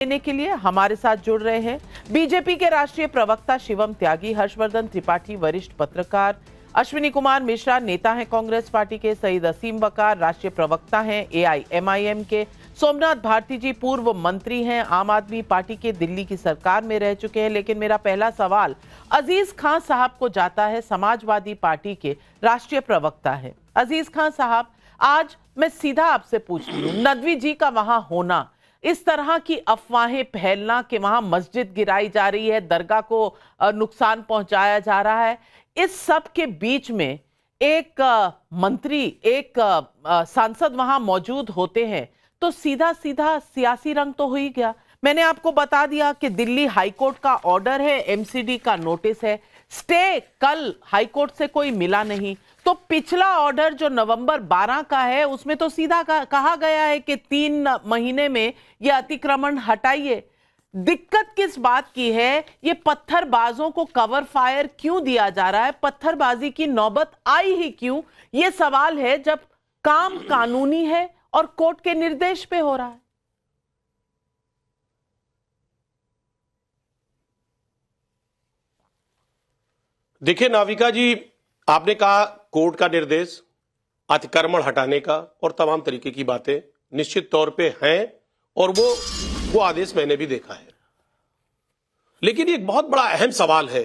देने के लिए हमारे साथ जुड़ रहे हैं बीजेपी के राष्ट्रीय प्रवक्ता शिवम त्यागी, हर्षवर्धन त्रिपाठी वरिष्ठ पत्रकार, अश्विनी कुमार मिश्रा नेता हैं कांग्रेस पार्टी के, सईद असीम वकार राष्ट्रीय प्रवक्ता हैं एआईएमआईएम के, सोमनाथ भारती जी पूर्व मंत्री हैं, आम आदमी पार्टी के, दिल्ली की सरकार में रह चुके हैं। लेकिन मेरा पहला सवाल अजीज खान साहब को जाता है, समाजवादी पार्टी के राष्ट्रीय प्रवक्ता है। अजीज खान साहब, आज मैं सीधा आपसे पूछती हूँ, नदवी जी का वहां होना, इस तरह की अफवाहें फैलना कि वहां मस्जिद गिराई जा रही है, दरगाह को नुकसान पहुंचाया जा रहा है, इस सब के बीच में एक मंत्री, एक सांसद वहां मौजूद होते हैं तो सीधा सीधा सियासी रंग तो हो ही गया। मैंने आपको बता दिया कि दिल्ली हाईकोर्ट का ऑर्डर है, एमसीडी का नोटिस है, स्टे कल हाईकोर्ट से कोई मिला नहीं। तो पिछला ऑर्डर जो नवंबर 12 का है उसमें तो सीधा कहा गया है कि 3 महीने में यह अतिक्रमण हटाइए। दिक्कत किस बात की है? ये पत्थरबाजों को कवर फायर क्यों दिया जा रहा है? पत्थरबाजी की नौबत आई ही क्यों? ये सवाल है जब काम कानूनी है और कोर्ट के निर्देश पे हो रहा है। देखिए नाविका जी, आपने कहा कोर्ट का निर्देश, अतिक्रमण हटाने का और तमाम तरीके की बातें निश्चित तौर पे हैं और वो आदेश मैंने भी देखा है। लेकिन एक बहुत बड़ा अहम सवाल है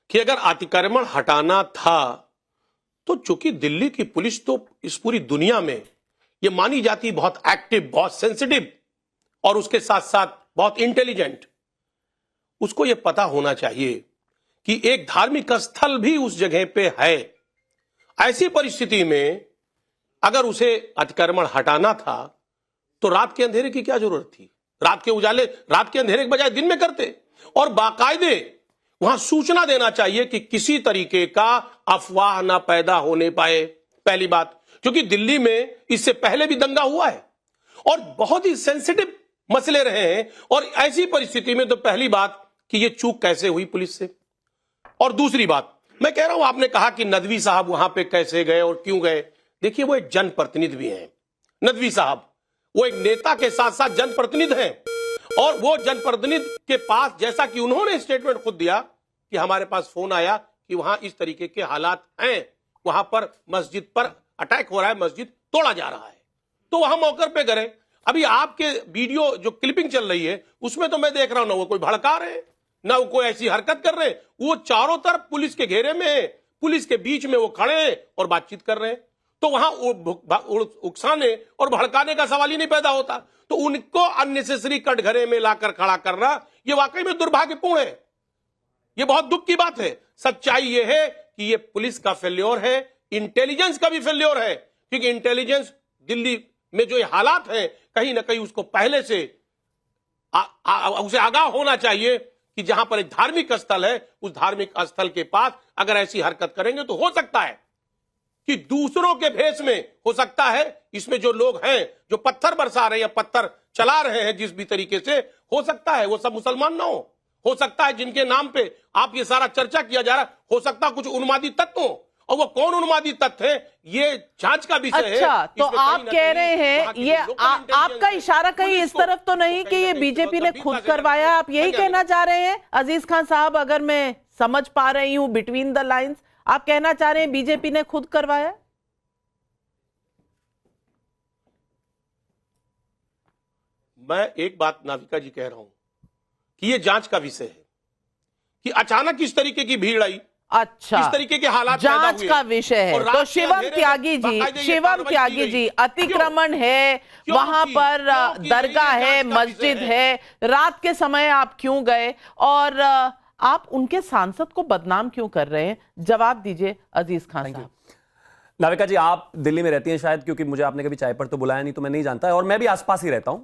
कि अगर अतिक्रमण हटाना था तो चूंकि दिल्ली की पुलिस तो इस पूरी दुनिया में ये मानी जाती बहुत एक्टिव, बहुत सेंसिटिव और उसके साथ साथ बहुत इंटेलिजेंट, उसको ये पता होना चाहिए कि एक धार्मिक स्थल भी उस जगह पे है। ऐसी परिस्थिति में अगर उसे अतिक्रमण हटाना था तो रात के अंधेरे की क्या जरूरत थी? रात के उजाले, रात के अंधेरे के बजाय दिन में करते और बाकायदे वहां सूचना देना चाहिए कि किसी तरीके का अफवाह ना पैदा होने पाए। पहली बात, क्योंकि दिल्ली में इससे पहले भी दंगा हुआ है और बहुत ही सेंसिटिव मसले रहे हैं और ऐसी परिस्थिति में तो पहली बात कि यह चूक कैसे हुई पुलिस से। और दूसरी बात, मैं कह रहा हूं, आपने कहा कि नदवी साहब वहां पे कैसे गए और क्यों गए। देखिए, वो एक जनप्रतिनिधि भी हैं। नदवी साहब वो एक नेता के साथ साथ जनप्रतिनिधि हैं और वो जनप्रतिनिधि के पास, जैसा कि उन्होंने स्टेटमेंट खुद दिया कि हमारे पास फोन आया कि वहां इस तरीके के हालात हैं, वहां पर मस्जिद पर अटैक हो रहा है, मस्जिद तोड़ा जा रहा है, तो वहां मौके पे गए। अभी आपके वीडियो जो क्लिपिंग चल रही है उसमें तो मैं देख रहा हूं ना वो कोई भड़का रहे हैं, ना वो कोई ऐसी हरकत कर रहे हैं। वो चारों तरफ पुलिस के घेरे में है, पुलिस के बीच में वो खड़े हैं और बातचीत कर रहे हैं, तो वहां उकसाने और भड़काने का सवाल ही नहीं पैदा होता। तो उनको अननेसेसरी कटघरे में लाकर खड़ा करना ये वाकई में दुर्भाग्यपूर्ण है। ये बहुत दुख की बात है। सच्चाई ये है कि ये पुलिस का फेल्योर है, इंटेलिजेंस का भी फेल्योर है, क्योंकि इंटेलिजेंस दिल्ली में जो ये हालात हैं कहीं ना कहीं उसको पहले से उसे आगाह होना चाहिए कि जहां पर एक धार्मिक स्थल है, उस धार्मिक स्थल के पास अगर ऐसी हरकत करेंगे तो हो सकता है कि दूसरों के भेष में, हो सकता है इसमें जो लोग हैं जो पत्थर बरसा रहे हैं या पत्थर चला रहे हैं जिस भी तरीके से, हो सकता है वो सब मुसलमान ना हो सकता है जिनके नाम पे आप ये सारा चर्चा किया जा रहा है, हो सकता है कुछ उन्मादी तत्व हो, और वो कौन उन्मादी तत्व है ये जांच का विषय है। अच्छा, तो आप कह रहे हैं ये आपका इशारा कहीं इस तरफ तो नहीं कि ये बीजेपी ने खुद करवाया? आप यही कहना चाह रहे हैं अजीज खान साहब? अगर मैं समझ पा रही हूं बिटवीन द लाइंस, आप कहना चाह रहे हैं बीजेपी ने खुद करवाया? मैं एक बात नाविका जी कह रहा हूं कि ये जांच का विषय है कि अचानक इस तरीके की भीड़ आई, अच्छा, इस तरीके के हालात जांच का विषय है। तो शिवम त्यागी जी, अतिक्रमण है, वहां पर दरगाह है, मस्जिद है, रात के समय आप क्यों गए और आप उनके सांसद को बदनाम क्यों कर रहे हैं? जवाब दीजिए अजीज खान साहब। नाविका जी, आप दिल्ली में रहती हैं शायद, क्योंकि मुझे आपने कभी चाय पर तो बुलाया नहीं तो मैं नहीं जानता, और मैं भी आसपास ही रहता हूं।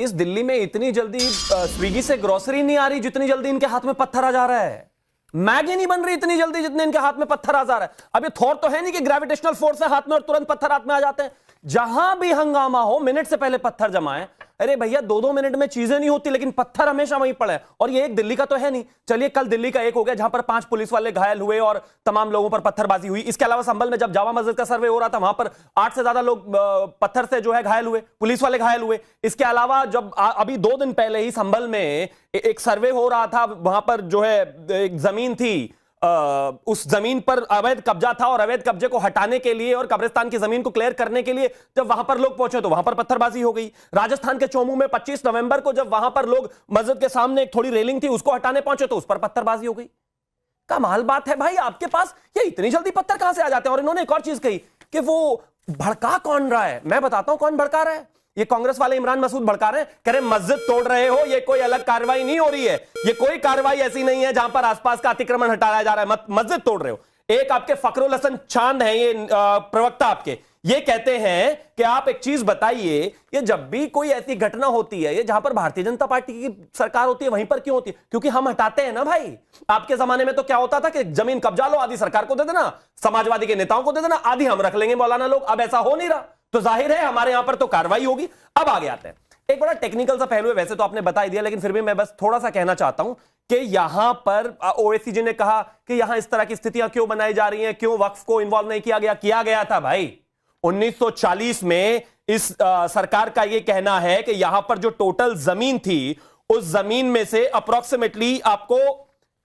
इस दिल्ली में इतनी जल्दी स्विगी से ग्रोसरी नहीं आ रही जितनी जल्दी इनके हाथ में पत्थर आ जा रहा है। मैगी नहीं बन रही इतनी जल्दी जितने इनके हाथ में पत्थर आ जा रहा है। अब ये थॉट तो है नहीं कि ग्रेविटेशनल फोर्स है हाथ में और तुरंत पत्थर हाथ में आ जाते हैं। जहां भी हंगामा हो, मिनट से पहले पत्थर जमाएं। अरे भैया 2-2 मिनट में चीजें नहीं होती, लेकिन पत्थर हमेशा वहीं पड़ा है। और ये एक दिल्ली का तो है नहीं, चलिए कल दिल्ली का एक हो गया जहां पर 5 पुलिस वाले घायल हुए और तमाम लोगों पर पत्थरबाजी हुई। इसके अलावा संभल में जब जामा मस्जिद का सर्वे हो रहा था, वहां पर 8 से ज्यादा लोग पत्थर से जो है घायल हुए, पुलिस वाले घायल हुए। इसके अलावा जब अभी 2 दिन पहले ही संभल में एक सर्वे हो रहा था, वहां पर जो है एक जमीन थी, उस जमीन पर अवैध कब्जा था और अवैध कब्जे को हटाने के लिए और कब्रिस्तान की जमीन को क्लियर करने के लिए जब वहां पर लोग पहुंचे तो वहां पर पत्थरबाजी हो गई। राजस्थान के चोमू में 25 नवंबर को जब वहां पर लोग मस्जिद के सामने एक थोड़ी रेलिंग थी उसको हटाने पहुंचे तो उस पर पत्थरबाजी हो गई। कमाल बात है भाई, आपके पास ये इतनी जल्दी पत्थर कहां से आ जाते हैं। और इन्होंने एक और चीज कही कि वो भड़का कौन रहा है। मैं बताता हूं कौन भड़का रहा है। ये कांग्रेस वाले इमरान मसूद भड़का रहे हैं, कह रहे मस्जिद तोड़ रहे हो, ये कोई अलग कार्रवाई नहीं हो रही है, ये कोई कार्रवाई ऐसी नहीं है जहां पर आसपास का अतिक्रमण हटाया जा रहा है, मस्जिद तोड़ रहे हो। एक आपके फखरुल हसन चांद हैं, ये प्रवक्ता आपके, ये कहते हैं कि आप एक चीज बताइए, ये जब भी कोई ऐसी घटना होती है, ये जहां पर भारतीय जनता पार्टी की सरकार होती है वहीं पर क्यों होती है? क्योंकि हम हटाते हैं ना भाई। आपके जमाने में तो क्या होता था कि जमीन कब्जा लो, आधी सरकार को दे देना, समाजवादी के नेताओं को दे देना, आधी हम रख लेंगे मौलाना लोग। अब ऐसा हो नहीं रहा, तो जाहिर है हमारे यहां पर तो कार्रवाई होगी। अब आगे आते हैं, एक बड़ा टेक्निकल सा पहलू है, वैसे तो आपने बता ही दिया, लेकिन फिर भी मैं बस थोड़ा सा कहना चाहता हूं कि यहां पर ओवैसी जी ने कहा कि यहां इस तरह की स्थितियां क्यों बनाई जा रही हैं, क्यों वक्फ को इन्वॉल्व नहीं किया गया था भाई। 1940 में इस सरकार का यह कहना है कि यहां पर जो टोटल जमीन थी, उस जमीन में से अप्रोक्सीमेटली आपको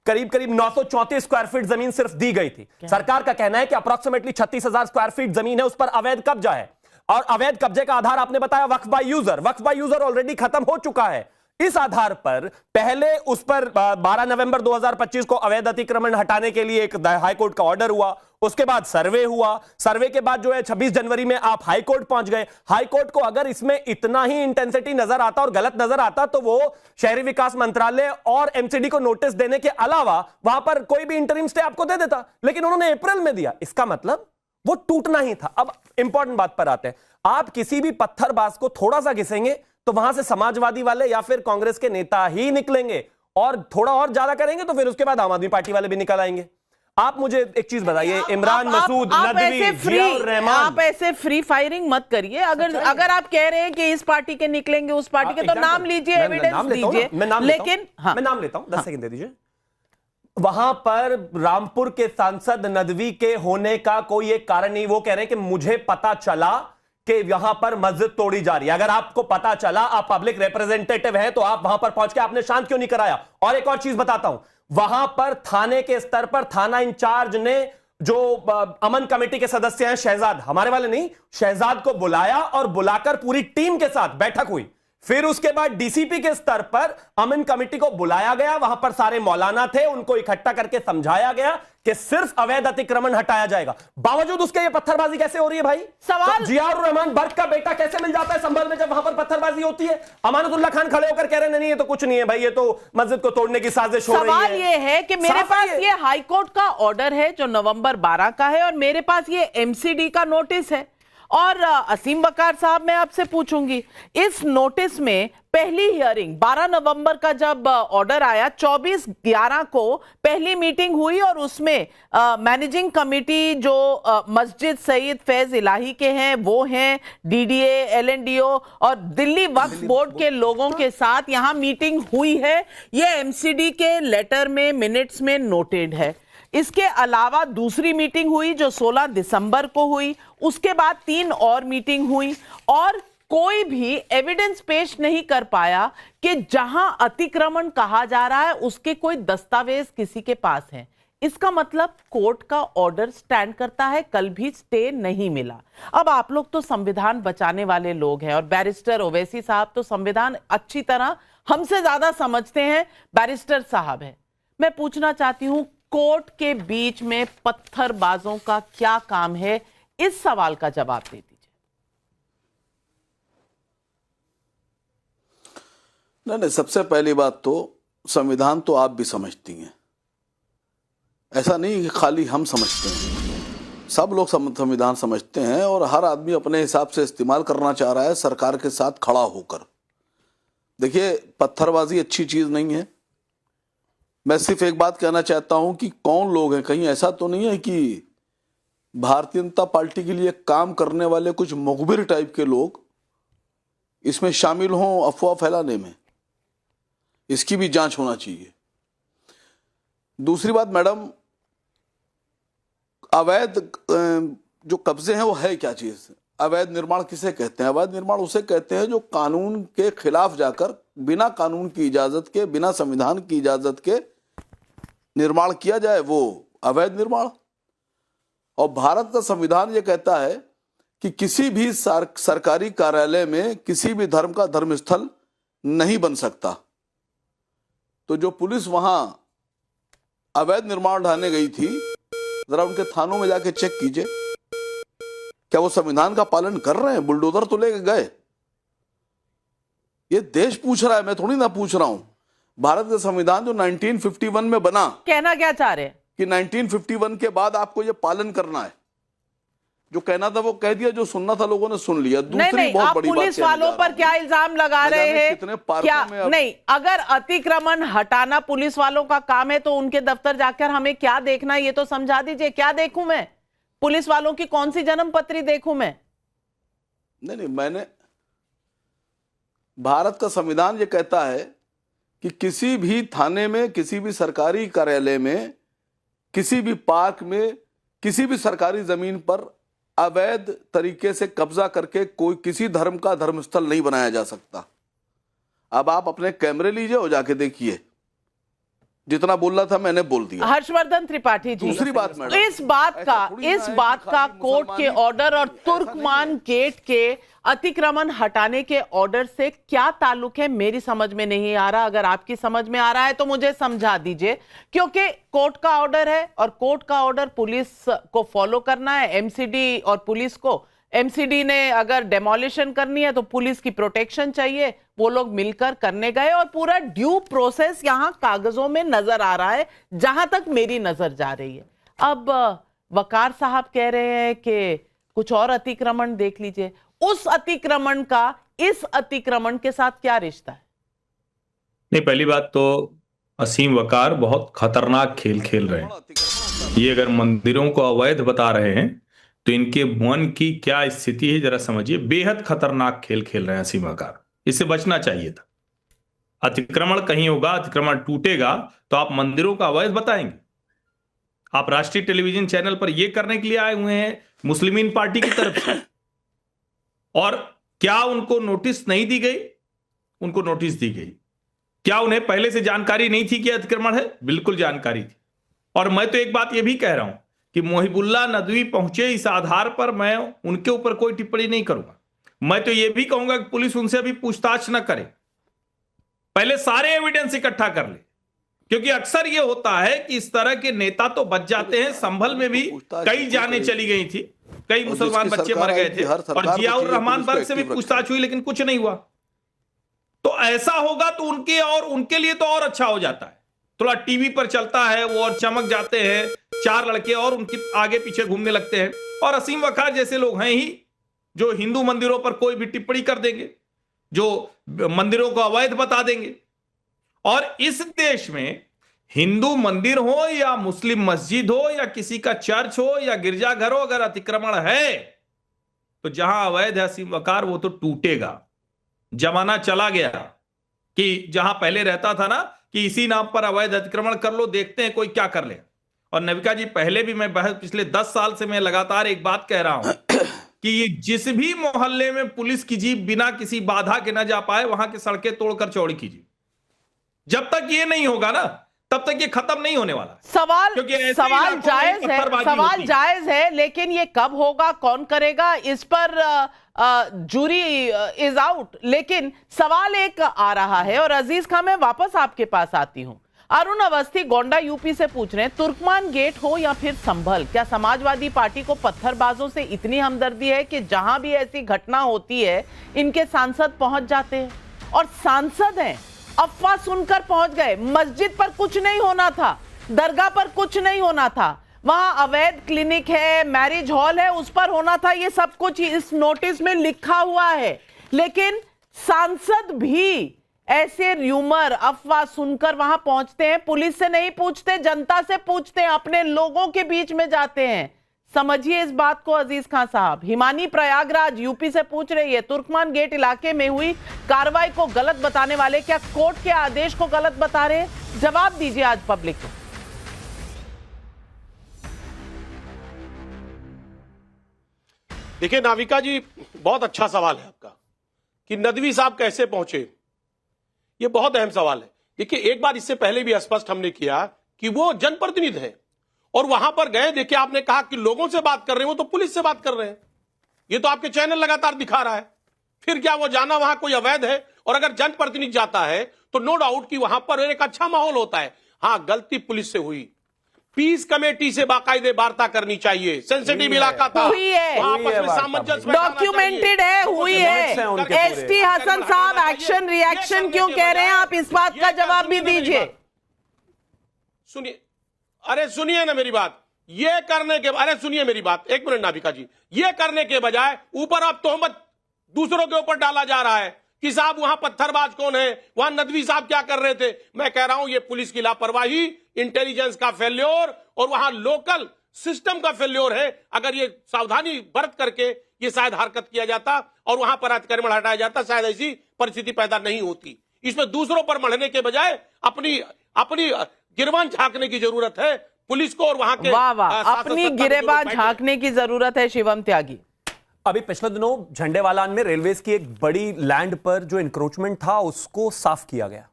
करीब करीब 934 स्क्वायर फीट जमीन सिर्फ दी गई थी। सरकार का कहना है कि अप्रोक्सीमेटली 36,000 स्क्वायर फीट जमीन है, उस पर अवैध कब्जा है। और अवैध कब्जे का आधार आपने बताया Waqf by user. Waqf by user already खत्म हो चुका है। इस आधार पर पहले उस पर 12 नवंबर 2025 को अवैध अतिक्रमण हटाने के लिए एक हाईकोर्ट का ऑर्डर हुआ, उसके बाद सर्वे हुआ, सर्वे के बाद जो है 26 जनवरी में आप हाईकोर्ट पहुंच गए। हाईकोर्ट को अगर इसमें इतना ही इंटेंसिटी नजर आता और गलत नजर आता तो वो शहरी विकास मंत्रालय और एमसीडी को नोटिस देने के अलावा वहां पर कोई भी इंटरिम स्टे आपको दे देता, लेकिन उन्होंने अप्रैल में दिया। इसका मतलब वो टूटना ही था। अब इंपॉर्टेंट बात पर आते हैं, आप किसी भी पत्थरबाज को थोड़ा सा घिसेंगे तो वहां से समाजवादी वाले या फिर कांग्रेस के नेता ही निकलेंगे, और थोड़ा और ज्यादा करेंगे तो फिर उसके बाद आम आदमी पार्टी वाले भी निकल आएंगे। आप मुझे एक चीज बताइए, इमरान मसूद, नदवी, जियाउर रहमान, आप ऐसे फ्री फायरिंग मत करिए। अगर आप कह रहे हैं कि इस पार्टी के निकलेंगे उस पार्टी के, तो नाम लीजिए, एविडेंस दीजिए। लेकिन मैं नाम लेता हूं, 10 सेकंड दे दीजिए। वहां पर रामपुर के सांसद नदवी के होने का कोई एक कारण नहीं। वो कह रहे हैं कि मुझे पता चला कि यहां पर मस्जिद तोड़ी जा रही है। अगर आपको पता चला, आप पब्लिक रिप्रेजेंटेटिव हैं, तो आप वहां पर पहुंच के आपने शांत क्यों नहीं कराया? और एक और चीज बताता हूं, वहां पर थाने के स्तर पर थाना इंचार्ज ने जो अमन कमेटी के सदस्य हैं शहजाद, हमारे वाले नहीं, शहजाद को बुलाया और बुलाकर पूरी टीम के साथ बैठक हुई। फिर उसके बाद डीसीपी के स्तर पर अमन कमेटी को बुलाया गया, वहां पर सारे मौलाना थे, उनको इकट्ठा करके समझाया गया कि सिर्फ अवैध अतिक्रमण हटाया जाएगा। बावजूद उसके ये पत्थरबाजी कैसे हो रही है भाई? सवाल, तो जियाउर रहमान बर्क का बेटा कैसे मिल जाता है संभल में जब वहां पर पत्थरबाजी होती है? अमानतुल्लाह खान खड़े होकर कह रहे नहीं ये तो कुछ नहीं है भाई, ये तो मस्जिद को तोड़ने की साजिश हो रही है। सवाल ये है कि मेरे पास ये हाईकोर्ट का ऑर्डर है जो नवंबर 12 का है, और मेरे पास ये एमसीडी का नोटिस है। और असीम बकार साहब, मैं आपसे पूछूंगी, इस नोटिस में पहली हियरिंग 12 नवंबर का जब ऑर्डर आया, 24/11 को पहली मीटिंग हुई और उसमें मैनेजिंग कमेटी जो मस्जिद सईद फैज इलाही के हैं वो हैं, डीडीए, एलएनडीओ और दिल्ली वक्फ बोर्ड के लोगों के साथ यहां मीटिंग हुई है। ये एमसीडी के लेटर में, मिनट्स में नोटेड है। इसके अलावा दूसरी मीटिंग हुई जो 16 दिसंबर को हुई, उसके बाद 3 और मीटिंग हुई, और कोई भी एविडेंस पेश नहीं कर पाया कि जहां अतिक्रमण कहा जा रहा है उसके कोई दस्तावेज किसी के पास हैं। इसका मतलब कोर्ट का ऑर्डर स्टैंड करता है, कल भी स्टे नहीं मिला। अब आप लोग तो संविधान बचाने वाले लोग हैं, और बैरिस्टर ओवैसी साहब तो संविधान अच्छी तरह हमसे ज्यादा समझते हैं, बैरिस्टर साहब है। मैं पूछना चाहती हूं, कोर्ट के बीच में पत्थरबाजों का क्या काम है? इस सवाल का जवाब दे दीजिए। नहीं, सबसे पहली बात तो संविधान तो आप भी समझती हैं, ऐसा नहीं कि खाली हम समझते हैं, सब लोग संविधान समझते हैं और हर आदमी अपने हिसाब से इस्तेमाल करना चाह रहा है सरकार के साथ खड़ा होकर। देखिए, पत्थरबाजी अच्छी चीज नहीं है। मैं सिर्फ एक बात कहना चाहता हूं कि कौन लोग हैं, कहीं ऐसा तो नहीं है कि भारतीय जनता पार्टी के लिए काम करने वाले कुछ मुखबिर टाइप के लोग इसमें शामिल हों अफवाह फैलाने में, इसकी भी जांच होना चाहिए। दूसरी बात मैडम, अवैध जो कब्जे हैं वो है क्या चीज? अवैध निर्माण किसे कहते हैं? अवैध निर्माण उसे कहते हैं जो कानून के खिलाफ जाकर बिना कानून की इजाजत के, बिना संविधान की इजाजत के निर्माण किया जाए, वो अवैध निर्माण। और भारत का संविधान ये कहता है कि किसी भी सरकारी कार्यालय में किसी भी धर्म का धर्मस्थल नहीं बन सकता। तो जो पुलिस वहां अवैध निर्माण ढाने गई थी, जरा उनके थानों में जाके चेक कीजिए, क्या वो संविधान का पालन कर रहे हैं? बुलडोजर तो लेके गए। ये देश पूछ रहा है, मैं थोड़ी ना पूछ रहा हूं। भारत का संविधान जो 1951 में बना, कहना क्या चाह रहे हैं कि 1951 के बाद आपको ये पालन करना है। जो कहना था वो कह दिया, जो सुनना था लोगों ने सुन लिया। दूसरी बहुत आप बड़ी बात पुलिस वालों पर क्या इल्जाम लगा रहे हैं? क्या नहीं, अगर अतिक्रमण हटाना पुलिस वालों का काम है तो उनके दफ्तर जाकर हमें क्या देखना है ये तो समझा दीजिए। क्या देखूं मैं? पुलिस वालों की कौन सी जन्म पत्री देखूं मैं? नहीं, मैंने, भारत का संविधान ये कहता है कि किसी भी थाने में, किसी भी सरकारी कार्यालय में, किसी भी पार्क में, किसी भी सरकारी जमीन पर अवैध तरीके से कब्जा करके कोई किसी धर्म का धर्मस्थल नहीं बनाया जा सकता। अब आप अपने कैमरे लीजिए और जाके देखिए, जितना बोलना था मैंने बोल दिया। हर्षवर्धन त्रिपाठी जी, दूसरी बात मैडम, इस बात का कोर्ट के ऑर्डर और तुर्कमान गेट के अतिक्रमण हटाने के ऑर्डर से क्या ताल्लुक है? मेरी समझ में नहीं आ रहा। अगर आपकी समझ में आ रहा है तो मुझे समझा दीजिए, क्योंकि कोर्ट का ऑर्डर है और कोर्ट का ऑर्डर पुलिस को फॉलो करना है। एमसीडी और पुलिस को, एमसीडी ने अगर डेमोलिशन करनी है तो पुलिस की प्रोटेक्शन चाहिए, वो लोग मिलकर करने गए और पूरा ड्यू प्रोसेस यहां कागजों में नजर आ रहा है, जहां तक मेरी नजर जा रही है। अब वकार साहब कह रहे हैं कि कुछ और अतिक्रमण देख लीजिए। उस अतिक्रमण का इस अतिक्रमण के साथ क्या रिश्ता है? नहीं, पहली बात तो असीम वकार बहुत खतरनाक खेल खेल रहे हैं। ये अगर मंदिरों को अवैध बता रहे हैं तो इनके मन की क्या स्थिति है जरा समझिए। बेहद खतरनाक खेल खेल रहे हैं असीम वकार, इससे बचना चाहिए था। अतिक्रमण कहीं होगा, अतिक्रमण टूटेगा तो आप मंदिरों का अवैध बताएंगे? आप राष्ट्रीय टेलीविजन चैनल पर यह करने के लिए आए हुए हैं मुस्लिमीन पार्टी की तरफ से। और क्या उनको नोटिस नहीं दी गई? उनको नोटिस दी गई। क्या उन्हें पहले से जानकारी नहीं थी कि अतिक्रमण है? बिल्कुल जानकारी थी। और मैं तो एक बात यह भी कह रहा हूं कि मोहिबुल्लाह नदवी पहुंचे, इस आधार पर मैं उनके ऊपर कोई टिप्पणी नहीं करूंगा। मैं तो यह भी कहूंगा कि पुलिस उनसे अभी पूछताछ न करे, पहले सारे एविडेंस इकट्ठा कर ले। क्योंकि अक्सर यह होता है कि इस तरह के नेता तो बच जाते हैं। संभल में भी कई जानें चली गई थी, कई मुसलमान बच्चे मर गए थे, और जियाउर रहमान बर्ग से भी पूछताछ हुई लेकिन कुछ नहीं हुआ। तो ऐसा होगा तो उनके और उनके लिए तो और अच्छा हो जाता है। थोड़ा टीवी पर चलता है वो और चमक जाते हैं, चार लड़के और उनके आगे पीछे घूमने लगते हैं। और असीम वकार जैसे लोग हैं ही जो हिंदू मंदिरों पर कोई भी टिप्पणी कर देंगे, जो मंदिरों को अवैध बता देंगे। और इस देश में हिंदू मंदिर हो या मुस्लिम मस्जिद हो या किसी का चर्च हो या गिरजाघर हो, अगर अतिक्रमण है तो जहां अवैध है असीम वकार, वो तो टूटेगा। जमाना चला गया कि जहां पहले रहता था ना कि इसी नाम पर अवैध अतिक्रमण कर लो, देखते हैं कोई क्या कर ले। और नविका जी, पहले भी मैं पिछले 10 साल से मैं लगातार एक बात कह रहा हूं कि ये जिस भी मोहल्ले में पुलिस की जीप बिना किसी बाधा के न जा पाए, वहां की सड़कें तोड़कर चौड़ी कीजिए। जब तक ये नहीं होगा ना, तब तक ये खत्म नहीं होने वाला। सवाल जायज है, सवाल जायज है, लेकिन ये कब होगा, कौन करेगा, इस पर जूरी इज आउट। लेकिन सवाल एक आ रहा है, और अजीज खान मैं वापस आपके पास आती हूं। अरुण अवस्थी गोंडा यूपी से पूछ रहे हैं, तुर्कमान गेट हो या फिर संभल, क्या समाजवादी पार्टी को पत्थरबाजों से इतनी हमदर्दी है कि जहां भी ऐसी घटना होती है इनके सांसद पहुंच जाते हैं? और सांसद हैं, अफवाह सुनकर पहुंच गए। मस्जिद पर कुछ नहीं होना था, दरगाह पर कुछ नहीं होना था, वहां अवैध क्लिनिक है, मैरिज हॉल है, उस पर होना था। ये सब कुछ इस नोटिस में लिखा हुआ है। लेकिन सांसद भी ऐसे र्यूमर, अफवाह सुनकर वहां पहुंचते हैं। पुलिस से नहीं पूछते, जनता से पूछते हैं, अपने लोगों के बीच में जाते हैं। समझिए इस बात को अजीज खान साहब। हिमानी प्रयागराज यूपी से पूछ रही है, तुर्कमान गेट इलाके में हुई कार्रवाई को गलत बताने वाले क्या कोर्ट के आदेश को गलत बता रहे? जवाब दीजिए आज पब्लिक को। देखिए नाविका जी, बहुत अच्छा सवाल है आपका कि नदवी साहब कैसे पहुंचे। ये बहुत अहम सवाल है। देखिए, एक बार इससे पहले भी स्पष्ट हमने किया कि वो जनप्रतिनिधि हैं और वहां पर गए। देखिए, आपने कहा कि लोगों से बात कर रहे हैं, वो तो पुलिस से बात कर रहे हैं। ये तो आपके चैनल लगातार दिखा रहा है। फिर क्या वो जाना वहां कोई अवैध है? और अगर जनप्रतिनिधि जाता है तो नो डाउट कि वहां पर एक अच्छा माहौल होता है। हां, गलती पुलिस से हुई। पीस कमेटी से बाकायदे वार्ता करनी चाहिए। सेंसिटिव इलाका था, हुई है, वहां आपस में सामंजस्य बैठाना डॉक्यूमेंटेड है, हुई है। एसटी हसन साहब एक्शन रिएक्शन क्यों कह रहे हैं? आप इस बात का जवाब भी दीजिए। सुनिए, अरे सुनिए ना मेरी बात। ये करने के, अरे सुनिए मेरी बात, एक मिनट नाविका जी। ये करने के बजाय ऊपर अब तोहमत दूसरों के ऊपर डाला जा रहा है कि साहब वहां पत्थरबाज कौन है, वहां नदवी साहब क्या कर रहे थे। मैं कह रहा हूं ये पुलिस की लापरवाही, इंटेलिजेंस का फेल्योर और वहां लोकल सिस्टम का फेल्योर है। अगर ये सावधानी बरत करके ये शायद हरकत किया जाता और वहां पर अतिक्रमण हटाया जाता, शायद ऐसी परिस्थिति पैदा नहीं होती। इसमें दूसरों पर मढ़ने के बजाय अपनी गिरबान झांकने की जरूरत है पुलिस को और वहां के अपनी गिरेबान झांकने की जरूरत है। शिवम त्यागी, अभी पिछले दिनों झंडेवालान में रेलवेज की एक बड़ी लैंड पर जो इंक्रोचमेंट था उसको साफ किया गया।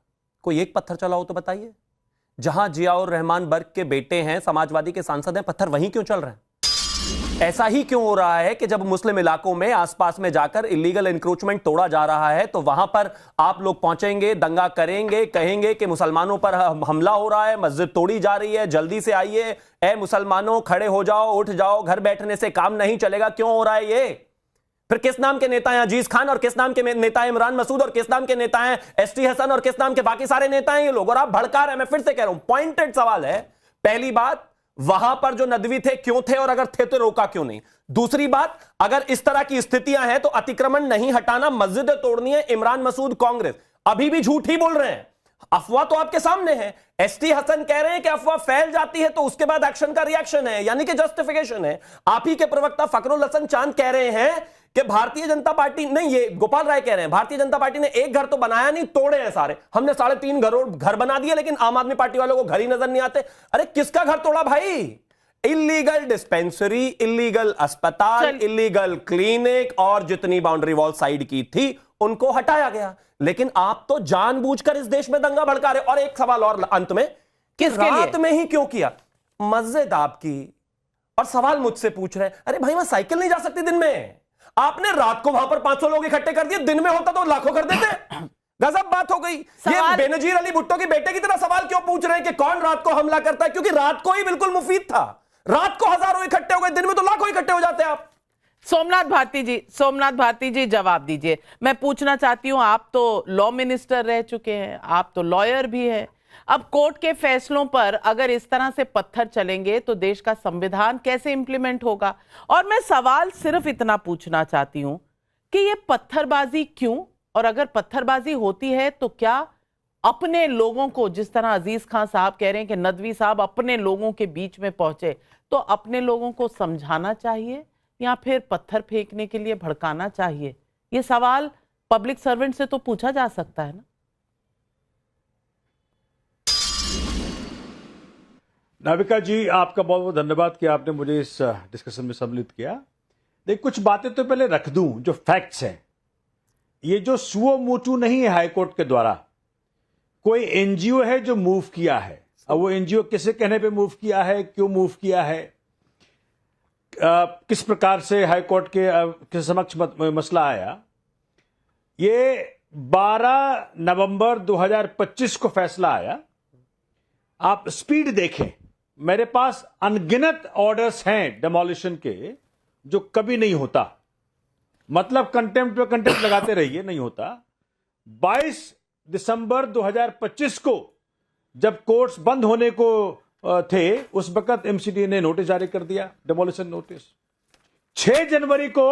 कोई एक पत्थर चला हो तो बताइए। जहां जियाउर रहमान बर्ग के बेटे हैं, समाजवादी के सांसद हैं, पत्थर वहीं क्यों चल रहे हैं? ऐसा ही क्यों हो रहा है कि जब मुस्लिम इलाकों में आसपास में जाकर इलीगल इंक्रोचमेंट तोड़ा जा रहा है तो वहां पर आप लोग पहुंचेंगे, दंगा करेंगे, कहेंगे कि मुसलमानों पर हमला हो रहा है, मस्जिद तोड़ी जा रही है, जल्दी से आइए, ए मुसलमानों खड़े हो जाओ, उठ जाओ, घर बैठने से काम नहीं चलेगा। क्यों हो रहा है ये? फिर किस नाम के नेता हैं अजीज खान और किस नाम के नेता हैं इमरान मसूद और किस नाम के नेता हैं एसटी हसन और किस नाम के बाकी सारे नेता हैं ये लोग? और आप भड़का रहे हैं। मैं फिर से कह रहा हूं, पॉइंटेड सवाल है। पहली बात, वहां पर जो नदवी थे क्यों थे और अगर थे तो रोका क्यों नहीं? दूसरी बात, अगर इस तरह की स्थितियां हैं तो अतिक्रमण नहीं हटाना, मस्जिदें तोड़नी है, इमरान मसूद कांग्रेस अभी भी झूठ ही बोल रहे हैं। अफवाह तो आपके सामने है। एसटी हसन कह रहे हैं कि अफवाह फैल जाती है तो उसके बाद एक्शन का रिएक्शन है, यानी कि जस्टिफिकेशन है। आप ही के प्रवक्ता फखरुल हसन चांद कह रहे हैं कि भारतीय जनता पार्टी नहीं, ये गोपाल राय कह रहे हैं भारतीय जनता पार्टी ने एक घर तो बनाया नहीं, तोड़े हैं सारे। हमने 3.5 करोड़ घर बना दिए लेकिन आम आदमी पार्टी वालों को घर ही नजर नहीं आते। अरे किसका घर तोड़ा भाई? इलीगल डिस्पेंसरी, इलीगल अस्पताल, इलीगल क्लिनिक और जितनी बाउंड्री वॉल साइड की थी उनको हटाया गया। लेकिन आप तो जानबूझकर इस देश में दंगा भड़का रहे। और एक सवाल और अंत में, किसके रात में ही क्यों किया? मस्जिद आपकी, और सवाल मुझसे पूछ रहे, अरे भाई मैं साइकिल नहीं जा सकती दिन में? आपने रात को वहां पर 500 लोग इकट्ठे कर दिए, दिन में होता तो लाखों कर देते। गजब बात हो गई। ये बेनजीर अली भुट्टो के बेटे की तरह सवाल क्यों पूछ रहे हैं कि कौन रात को हमला करता है? क्योंकि रात को ही बिल्कुल मुफीद था। रात को हजारों इकट्ठे हो गए, दिन में तो लाखों इकट्ठे हो जाते हैं। आप सोमनाथ भारती जी जवाब दीजिए। मैं पूछना चाहती हूं, आप तो लॉ मिनिस्टर रह चुके हैं, आप तो लॉयर भी हैं। अब कोर्ट के फैसलों पर अगर इस तरह से पत्थर चलेंगे तो देश का संविधान कैसे इंप्लीमेंट होगा? और मैं सवाल सिर्फ इतना पूछना चाहती हूं कि ये पत्थरबाजी क्यों, और अगर पत्थरबाजी होती है तो क्या अपने लोगों को, जिस तरह अजीज खान साहब कह रहे हैं कि नदवी साहब अपने लोगों के बीच में पहुंचे, तो अपने लोगों को समझाना चाहिए या फिर पत्थर फेंकने के लिए भड़काना चाहिए? ये सवाल पब्लिक सर्वेंट से तो पूछा जा सकता है ना। नाविका जी, आपका बहुत बहुत धन्यवाद कि आपने मुझे इस डिस्कशन में सम्मिलित किया। देखिए, कुछ बातें तो पहले रख दूं जो फैक्ट्स हैं। ये जो सुओ मोटू नहीं है हाईकोर्ट के द्वारा, कोई एनजीओ है जो मूव किया है। अब वो एनजीओ किसे कहने पे मूव किया है, क्यों मूव किया है, किस प्रकार से हाईकोर्ट के समक्ष मसला आया, ये 12 नवंबर 2025 को फैसला आया। आप स्पीड देखें, मेरे पास अनगिनत ऑर्डर्स हैं डेमोलिशन के, जो कभी नहीं होता। मतलब कंटेम्प्ट पे कंटेम्प्ट लगाते रहिए, नहीं होता। 22 दिसंबर 2025 को जब कोर्ट्स बंद होने को थे, उस वक्त एमसीडी ने नोटिस जारी कर दिया, डेमोलिशन नोटिस। 6 जनवरी को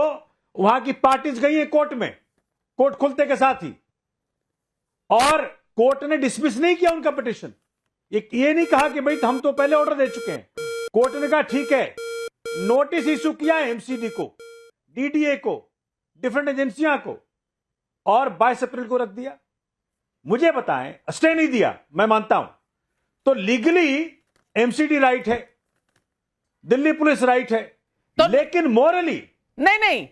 वहां की पार्टीज गई है कोर्ट में, कोर्ट खुलते के साथ ही, और कोर्ट ने डिसमिस नहीं किया उनका पिटीशन। ये नहीं कहा कि भाई हम तो पहले ऑर्डर दे चुके हैं। कोर्ट ने कहा ठीक है, नोटिस इशू किया एमसीडी को, डीडीए को, डिफरेंट एजेंसियां को, और 22 अप्रैल को रख दिया। मुझे बताएं, स्टे नहीं दिया, मैं मानता हूं, तो लीगली एमसीडी राइट है, दिल्ली पुलिस राइट है, लेकिन मोरली नहीं,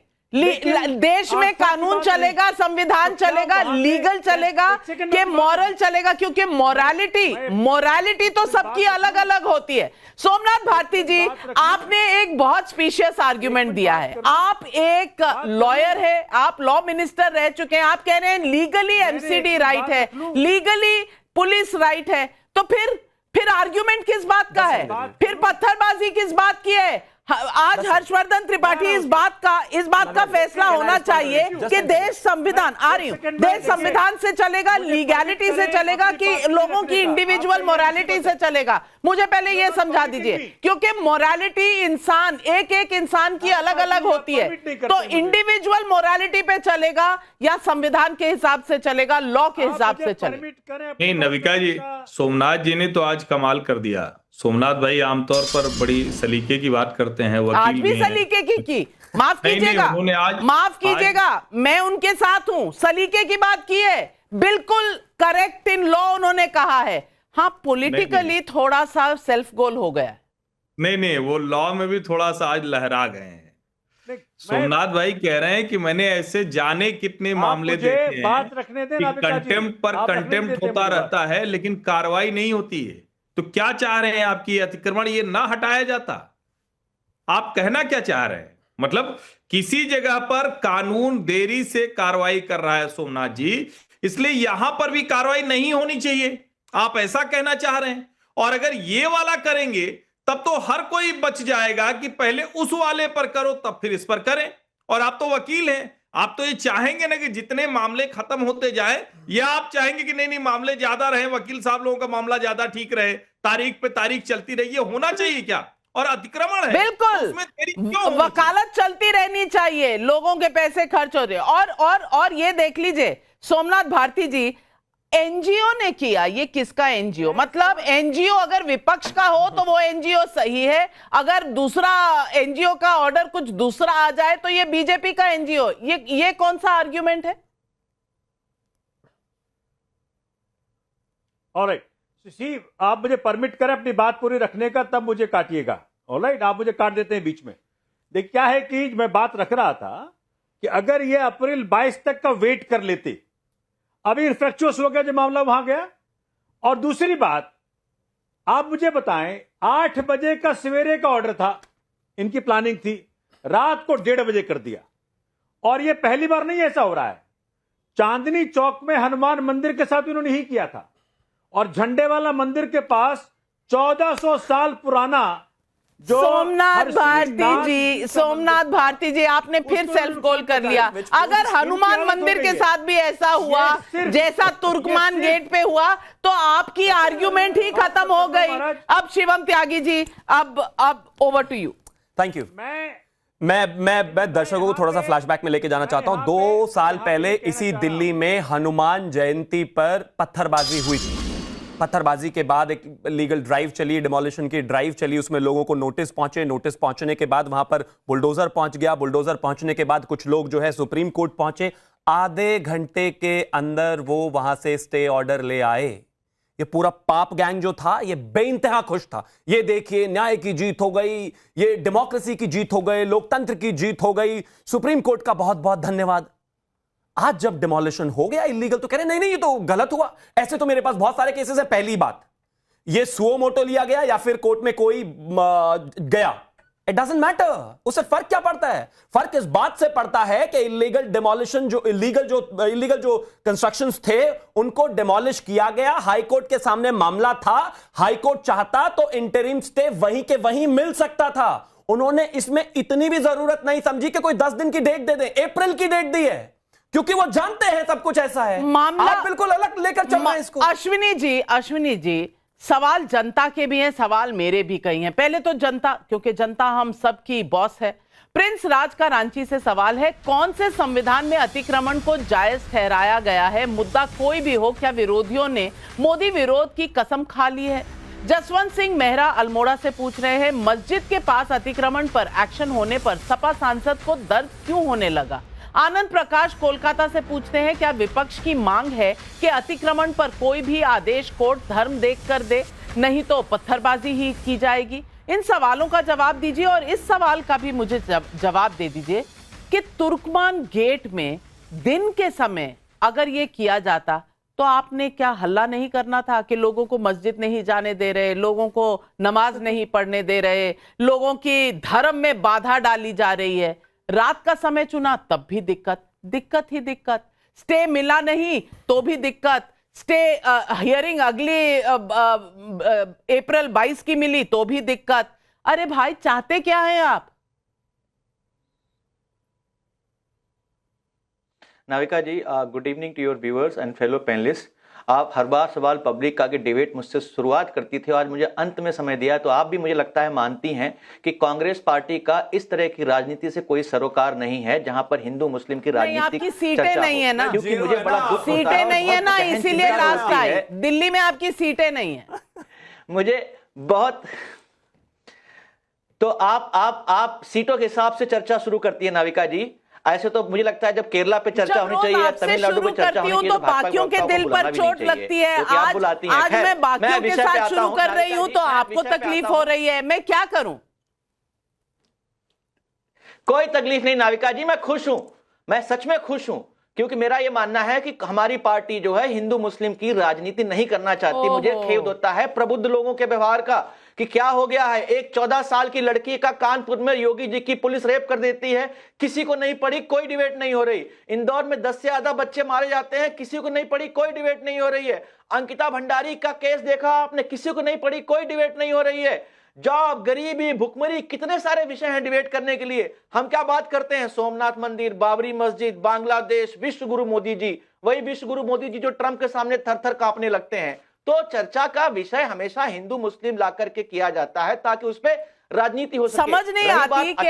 देश में कानून चलेगा, संविधान चलेगा, लीगल चलेगा कि मॉरल चलेगा, क्योंकि मोरालिटी तो सबकी अलग अलग होती है। सोमनाथ भारती जी, आपने एक बहुत स्पीशियस आर्ग्यूमेंट दिया है। आप एक लॉयर है, आप लॉ मिनिस्टर रह चुके हैं, आप कह रहे हैं लीगली एमसीडी राइट है, लीगली पुलिस राइट है, तो फिर आर्ग्यूमेंट किस बात का है? फिर पत्थरबाजी किस बात की है? आज हर्षवर्धन त्रिपाठी इस बात का फैसला होना चाहिए कि देश संविधान से चलेगा, लीगैलिटी से चलेगा, कि लोगों की इंडिविजुअल मोरालिटी से चलेगा। मुझे पहले यह समझा दीजिए, क्योंकि मोरालिटी एक इंसान की अलग अलग होती है। तो इंडिविजुअल मोरालिटी पे चलेगा या संविधान के हिसाब से चलेगा, लॉ के हिसाब से चलेगा? नहीं नविका जी, सोमनाथ जी ने तो आज कमाल कर दिया। सोमनाथ भाई आमतौर पर बड़ी सलीके की बात करते हैं, वकील आज भी सलीके की माफ कीजिएगा, मैं उनके साथ हूं, सलीके की बात की है, बिल्कुल करेक्ट इन लॉ उन्होंने कहा है। हाँ, पॉलिटिकली थोड़ा सा सेल्फ गोल हो गया। नहीं, वो लॉ में भी थोड़ा सा आज लहरा गए हैं। सोमनाथ भाई कह रहे हैं कि मैंने ऐसे जाने कितने मामले देखे बात रखने दें, कंटेम्प्ट पर कंटेम्प्ट होता रहता है, लेकिन कार्रवाई नहीं होती है। तो क्या चाह रहे हैं आपकी अतिक्रमण ये ना हटाया जाता? आप कहना क्या चाह रहे हैं? मतलब किसी जगह पर कानून देरी से कार्रवाई कर रहा है सोमनाथ जी, इसलिए यहां पर भी कार्रवाई नहीं होनी चाहिए, आप ऐसा कहना चाह रहे हैं? और अगर ये वाला करेंगे तब तो हर कोई बच जाएगा कि पहले उस वाले पर करो तब फिर इस पर करें। और आप तो वकील हैं, आप तो ये चाहेंगे ना कि जितने मामले खत्म होते जाए, या आप चाहेंगे कि नहीं मामले ज्यादा रहे, वकील साहब लोगों का मामला ज्यादा ठीक रहे, तारीख पे तारीख चलती रही? ये होना चाहिए क्या? और अतिक्रमण है, बिल्कुल वकालत चलती रहनी चाहिए, लोगों के पैसे खर्च हो रहे। और ये देख लीजिए सोमनाथ भारती जी, एनजीओ ने किया, ये किसका एनजीओ? मतलब एनजीओ अगर विपक्ष का हो तो वो एनजीओ सही है, अगर दूसरा एनजीओ का ऑर्डर कुछ दूसरा आ जाए तो ये बीजेपी का एनजीओ। ये कौन सा आर्ग्यूमेंट है? ऑलराइट, आप मुझे परमिट करें अपनी बात पूरी रखने का, तब मुझे काटिएगा। ऑलराइट, आप मुझे काट देते हैं बीच में। देखिए क्या है कि मैं बात रख रहा था कि अगर ये अप्रैल 22 तक का वेट कर लेते, अभी इंफ्रेक्चुअस हो गया जो मामला वहां गया। और दूसरी बात, आप मुझे बताएं, 8 बजे का सवेरे का ऑर्डर था, इनकी प्लानिंग थी, रात को 1:30 बजे कर दिया। और यह पहली बार नहीं ऐसा हो रहा है, चांदनी चौक में हनुमान मंदिर के साथ इन्होंने ही किया था, और झंडे वाला मंदिर के पास 1400 साल पुराना जो सोमनाथ भारती जी आपने फिर सेल्फ गोल कर लिया। अगर हनुमान मंदिर के साथ भी ऐसा हुआ जैसा तुर्कमान गेट पे हुआ तो आपकी आर्ग्यूमेंट ही खत्म हो गई। अब शिवम त्यागी जी, अब over to you. Thank you. मैं दर्शकों को थोड़ा सा फ्लैशबैक में लेके जाना चाहता हूं। 2 साल पहले इसी दिल्ली में हनुमान जयंती पर पत्थरबाजी हुई थी। पत्थरबाजी के बाद एक लीगल ड्राइव चली, डिमोलिशन की ड्राइव चली, उसमें लोगों को नोटिस पहुंचे। नोटिस पहुंचने के बाद वहां पर बुलडोजर पहुंच गया। बुलडोजर पहुंचने के बाद कुछ लोग जो है सुप्रीम कोर्ट पहुंचे। आधे घंटे के अंदर वो वहां से स्टे ऑर्डर ले आए। ये पूरा पाप गैंग जो था ये बेइंतहा खुश था। ये देखिए, न्याय की जीत हो गई, ये डेमोक्रेसी की जीत हो गई, लोकतंत्र की जीत हो गई, सुप्रीम कोर्ट का बहुत बहुत धन्यवाद। आज जब डिमोलिशन हो गया इलीगल तो कह रहे नहीं ये तो गलत हुआ। ऐसे तो मेरे पास बहुत सारे केसेस है। पहली बात, ये सुओ मोटो लिया गया या फिर कोर्ट में कोई गया, इट डजंट मैटर। उससे फर्क क्या पड़ता है? फर्क इस बात से पड़ता है कि इलीगल डिमोलिशन जो इलीगल जो कंस्ट्रक्शंस थे उनको डिमोलिश किया गया। हाई कोर्ट के सामने मामला था। हाई कोर्ट चाहता तो इंटरिम स्टे वहीं के वहीं मिल सकता था। उन्होंने इसमें इतनी भी जरूरत नहीं समझी कि कोई 10 दिन की डेट दे दे। अप्रैल की डेट दी है क्योंकि वो जानते हैं सब कुछ ऐसा है। मामला आप बिल्कुल अलग लेकर चल रहे हैं इसको। अश्विनी जी, सवाल जनता के भी हैं, सवाल मेरे भी कई हैं। पहले तो जनता, क्योंकि जनता हम सब की बॉस है। प्रिंस राज का रांची से सवाल है, कौन से संविधान में अतिक्रमण को जायज ठहराया गया है? मुद्दा कोई भी हो, क्या विरोधियों ने मोदी विरोध की कसम खा ली है? जसवंत सिंह मेहरा अल्मोड़ा से पूछ रहे हैं, मस्जिद के पास अतिक्रमण पर एक्शन होने पर सपा सांसद को दर्द क्यों होने लगा। आनंद प्रकाश कोलकाता से पूछते हैं, क्या विपक्ष की मांग है कि अतिक्रमण पर कोई भी आदेश कोर्ट धर्म देखकर दे, नहीं तो पत्थरबाजी ही की जाएगी। इन सवालों का जवाब दीजिए और इस सवाल का भी मुझे जवाब दे दीजिए कि तुर्कमान गेट में दिन के समय अगर ये किया जाता तो आपने क्या हल्ला नहीं करना था कि लोगों को मस्जिद नहीं जाने दे रहे, लोगों को नमाज नहीं पढ़ने दे रहे, लोगों की धर्म में बाधा डाली जा रही है। रात का समय चुना तब भी दिक्कत ही दिक्कत। स्टे मिला नहीं तो भी दिक्कत। स्टे हियरिंग अगली अप्रैल 22 की मिली तो भी दिक्कत। अरे भाई चाहते क्या हैं आप? Navika ji, good evening to your viewers and fellow panelist. आप हर बार सवाल पब्लिक का कि डिबेट मुझसे शुरुआत करती थी, आज मुझे अंत में समय दिया, तो आप भी मुझे लगता है मानती हैं कि कांग्रेस पार्टी का इस तरह की राजनीति से कोई सरोकार नहीं है जहां पर हिंदू मुस्लिम की राजनीति आपकी सीटें नहीं है ना, क्योंकि मुझे बड़ा दुख होता है। सीटें नहीं है ना, इसीलिए लास्ट आई। दिल्ली में आपकी सीटें नहीं है। मुझे बहुत तो आप सीटों के हिसाब से चर्चा शुरू करती है नाविका जी। ऐसे तो मुझे लगता है जब केरला पे चर्चा होनी चाहिए, तमिलनाडु पे चर्चा होनी चाहिए, तो बाकियों के दिल पर चोट लगती है। आज मैं बाकियों के साथ शुरू कर रही हूं तो आपको तकलीफ हो रही है, मैं क्या करूं? कोई तकलीफ नहीं नाविका जी, मैं खुश हूं, मैं सच में खुश हूं, क्योंकि मेरा यह मानना है कि हमारी पार्टी जो है हिंदू मुस्लिम की राजनीति नहीं करना चाहती। मुझे खेद होता है प्रबुद्ध लोगों के व्यवहार का कि क्या हो गया है। एक 14 साल की लड़की का कानपुर में योगी जी की पुलिस रेप कर देती है, किसी को नहीं पड़ी, कोई डिबेट नहीं हो रही। इंदौर में 10 से ज्यादा बच्चे मारे जाते हैं, किसी को नहीं पड़ी, कोई डिबेट नहीं हो रही है। अंकिता भंडारी का केस देखा आपने, किसी को नहीं पड़ी, कोई डिबेट नहीं हो रही है। जॉब, गरीबी, भुखमरी, कितने सारे विषय हैं डिबेट करने के लिए। हम क्या बात करते हैं? सोमनाथ मंदिर, बाबरी मस्जिद, बांग्लादेश, विश्व गुरु मोदी जी, वही विश्व गुरु मोदी जी जो ट्रंप के सामने थर थर कांपने लगते हैं। तो चर्चा का विषय हमेशा हिंदू मुस्लिम ला करके किया जाता है ताकि उस पर राजनीति हो सके। समझ नहीं आती कि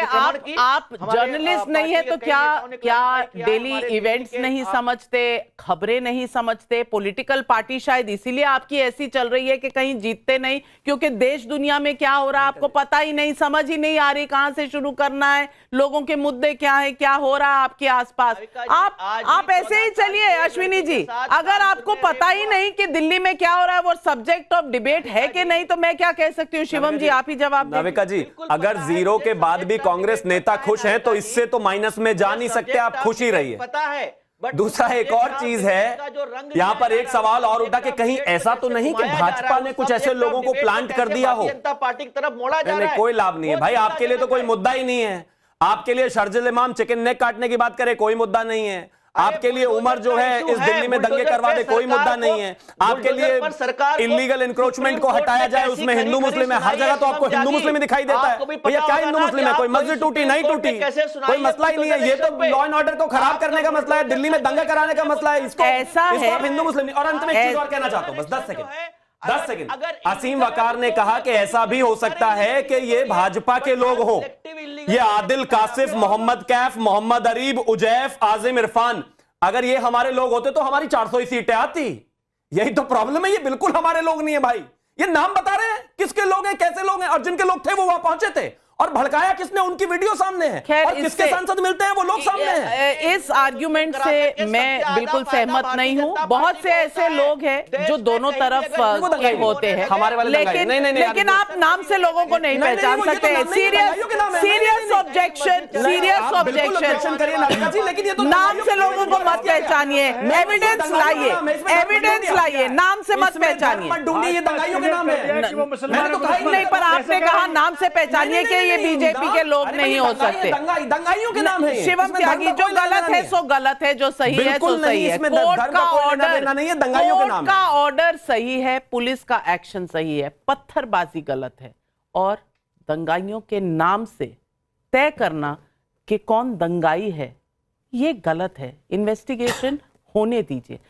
आप जर्नलिस्ट नहीं है तो क्या डेली इवेंट्स नहीं समझते, खबरें नहीं समझते? पॉलिटिकल पार्टी शायद इसीलिए आपकी ऐसी चल रही है कि कहीं जीतते नहीं, क्योंकि देश दुनिया में क्या हो रहा है आपको पता ही नहीं, समझ ही नहीं आ रही कहां से शुरू करना है, लोगों के मुद्दे क्या है, क्या हो रहा है आपके आसपास। आप ऐसे ही चलिए अश्विनी जी, अगर आपको पता ही नहीं कि दिल्ली में क्या हो रहा है, वो सब्जेक्ट ऑफ डिबेट है कि नहीं, तो मैं क्या कह सकती हूँ? शिवम जी आप ही जवाब दें। जी, अगर जीरो के बाद भी कांग्रेस नेता खुश हैं तो इससे तो माइनस में जा नहीं सकते, आप खुश ही रहिए। पता है। दूसरा एक और चीज है, यहां पर एक सवाल और उठा कि कहीं ऐसा तो नहीं कि भाजपा ने कुछ ऐसे लोगों को प्लांट कर दिया हो। जनता पार्टी की तरफ मोड़ा जा रहा है। कोई लाभ नहीं है भाई, आपके लिए तो कोई मुद्दा ही नहीं है। आपके लिए शर्जिल इमाम चिकन नेक काटने की बात करे, कोई मुद्दा नहीं है। आपके लिए उमर जो है इस दिल्ली में दंगे करवा दे, कोई मुद्दा नहीं है। आपके लिए इलीगल इंक्रोचमेंट को हटाया जाए, उसमें हिंदू मुस्लिम है, हर जगह तो आपको हिंदू मुस्लिम ही दिखाई देता है। भैया क्या हिंदू मुस्लिम है? कोई मस्जिद टूटी नहीं टूटी, कोई मसला ही नहीं है। ये तो लॉ एंड ऑर्डर को खराब करने का मसला है, दिल्ली में दंगा कराने का मसला है। इसको आप हिंदू मुस्लिम। और अंत में एक चीज और कहना चाहता हूं, बस 10 सेकंड। असीम वकार ने कहा कि ऐसा भी हो सकता है कि ये भाजपा के लोग हो, ये आदिल, कासिफ, मोहम्मद कैफ, मोहम्मद अरीब, उजैफ, आजिम इरफान, अगर ये हमारे लोग होते तो हमारी 400 ही सीटें आती। यही तो प्रॉब्लम है, ये बिल्कुल हमारे लोग नहीं है भाई। ये नाम बता रहे हैं किसके लोग हैं, कैसे लोग हैं, और जिनके लोग थे वो वहां पहुंचे थे। और भड़काया किसने? उनकी वीडियो सामने है, और किसके सांसद मिलते हैं वो लोग सामने हैं। इस आर्ग्यूमेंट से मैं बिल्कुल सहमत नहीं हूं। बहुत से ऐसे लोग हैं जो दोनों तरफ के होते हैं, लेकिन आप नाम से लोगों को नहीं पहचान सकते। सीरियस ऑब्जेक्शन नाम से लोगों को मत पहचानिए। एविडेंस लाइए, नाम से मत पहचानिए। नहीं, पर आपने कहा नाम से पहचानिए कि ये बीजेपी के लोग नहीं हो सकते। दंगाइयों के नाम है शिवम त्यागी, जो गलत है सो गलत है, जो सही है सो सही है। कोर्ट का ऑर्डर सही है, पुलिस का एक्शन सही है, पत्थरबाजी गलत है, और दंगाइयों के नाम से तय करना कि कौन दंगाई है ये गलत है। इन्वेस्टिगेशन होने दीजिए।